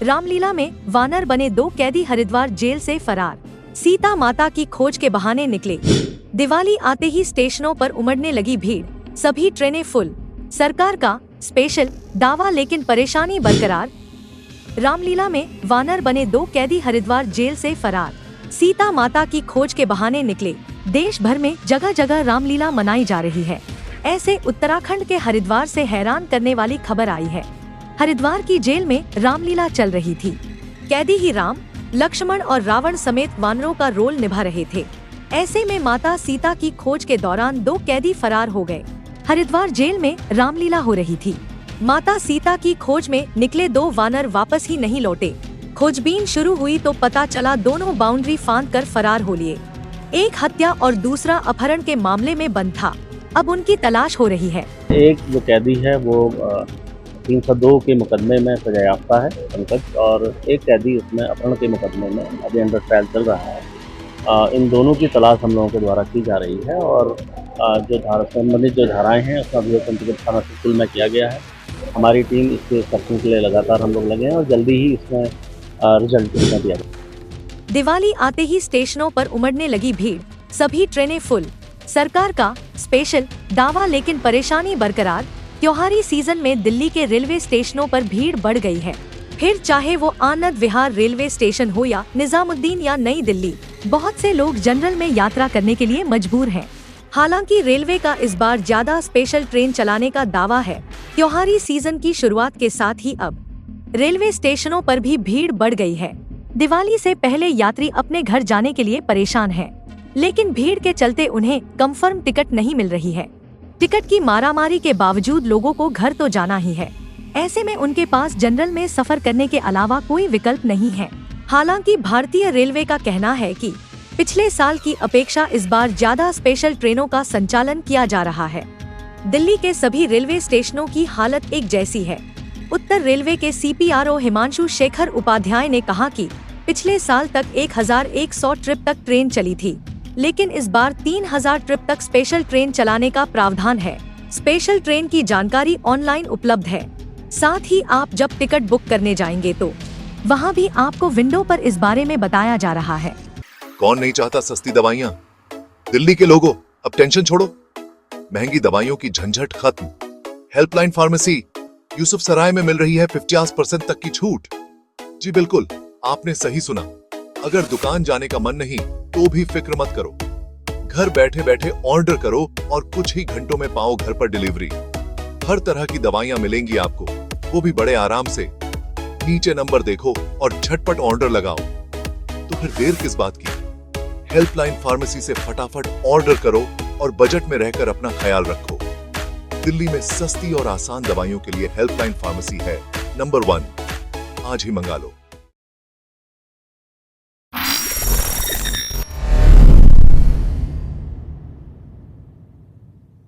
रामलीला में वानर बने 2 कैदी हरिद्वार जेल से फरार। सीता माता की खोज के बहाने निकले। दिवाली आते ही स्टेशनों पर उमड़ने लगी भीड़, सभी ट्रेनें फुल। सरकार का स्पेशल दावा लेकिन परेशानी बरकरार। रामलीला में वानर बने 2 कैदी हरिद्वार जेल से फरार। सीता माता की खोज के बहाने निकले। देश भर में जगह जगह रामलीला मनाई जा रही है। ऐसे उत्तराखंड के हरिद्वार से हैरान करने वाली खबर आई है। हरिद्वार की जेल में रामलीला चल रही थी। कैदी ही राम, लक्ष्मण और रावण समेत वानरों का रोल निभा रहे थे। ऐसे में माता सीता की खोज के दौरान 2 कैदी फरार हो गए। हरिद्वार जेल में रामलीला हो रही थी। माता सीता की खोज में निकले 2 वानर वापस ही नहीं लौटे। खोजबीन शुरू हुई तो पता चला दोनों बाउंड्री फांद कर फरार हो लिए। एक हत्या और दूसरा अपहरण के मामले में बंद था। अब उनकी तलाश हो रही है। एक जो कैदी है वो 302 के मुकदमे में सजायाफ्ता है पंकज, और एक कैदी उसमें अपहरण के मुकदमे में अभी अंडर ट्रायल चल रहा है। इन दोनों की तलाश हम लोगों के द्वारा की जा रही है और जो संबंधित जो धाराएं हैं उसका अभियोग पंचगढ़ थाना सिलसिल में किया गया है। हमारी टीम इसके सर्चिंग के लिए लगातार हम लोग लगे हैं और जल्दी ही इसमें रिजल्ट दिया जाएगा। दिवाली आते ही स्टेशनों पर उमड़ने लगी भीड़, सभी ट्रेनें फुल। सरकार का स्पेशल दावा लेकिन परेशानी बरकरार। त्योहारी सीजन में दिल्ली के रेलवे स्टेशनों पर भीड़ बढ़ गई है। फिर चाहे वो आनंद विहार रेलवे स्टेशन हो या निजामुद्दीन या नई दिल्ली, बहुत से लोग जनरल में यात्रा करने के लिए मजबूर हैं। हालांकि रेलवे का इस बार ज्यादा स्पेशल ट्रेन चलाने का दावा है। त्योहारी सीजन की शुरुआत के साथ ही अब रेलवे स्टेशनों पर भी भीड़ बढ़ गई है। दिवाली से पहले यात्री अपने घर जाने के लिए परेशान हैं, लेकिन भीड़ के चलते उन्हें कंफर्म टिकट नहीं मिल रही है। टिकट की मारामारी के बावजूद लोगों को घर तो जाना ही है। ऐसे में उनके पास जनरल में सफर करने के अलावा कोई विकल्प नहीं है। हालांकि भारतीय रेलवे का कहना है कि पिछले साल की अपेक्षा इस बार ज्यादा स्पेशल ट्रेनों का संचालन किया जा रहा है। दिल्ली के सभी रेलवे स्टेशनों की हालत एक जैसी है। उत्तर रेलवे के CPRO हिमांशु शेखर उपाध्याय ने कहा कि पिछले साल तक 1100 ट्रिप तक ट्रेन चली थी, लेकिन इस बार 3000 ट्रिप तक स्पेशल ट्रेन चलाने का प्रावधान है। स्पेशल ट्रेन की जानकारी ऑनलाइन उपलब्ध है। साथ ही आप जब टिकट बुक करने जाएंगे तो वहां भी आपको विंडो पर इस बारे में बताया जा रहा है। कौन नहीं चाहता सस्ती दवाइयाँ? दिल्ली के लोगों, अब टेंशन छोड़ो, महंगी दवाइयों की झंझट खत्म। हेल्पलाइन फार्मेसी यूसुफ सराय में मिल रही है 50% तक की छूट। जी बिल्कुल, आपने सही सुना। अगर दुकान जाने का मन नहीं तो भी फिक्र मत करो, घर बैठे बैठे ऑर्डर करो और कुछ ही घंटों में पाओ घर पर डिलीवरी। हर तरह की दवाइयां मिलेंगी आपको, वो भी बड़े आराम से। नीचे नंबर देखो और झटपट ऑर्डर लगाओ। तो फिर देर किस बात की? हेल्पलाइन फार्मेसी से फटाफट ऑर्डर करो और बजट में रहकर अपना ख्याल रखो। दिल्ली में सस्ती और आसान दवाइयों के लिए हेल्पलाइन फार्मेसी है नंबर 1। आज ही मंगा लो।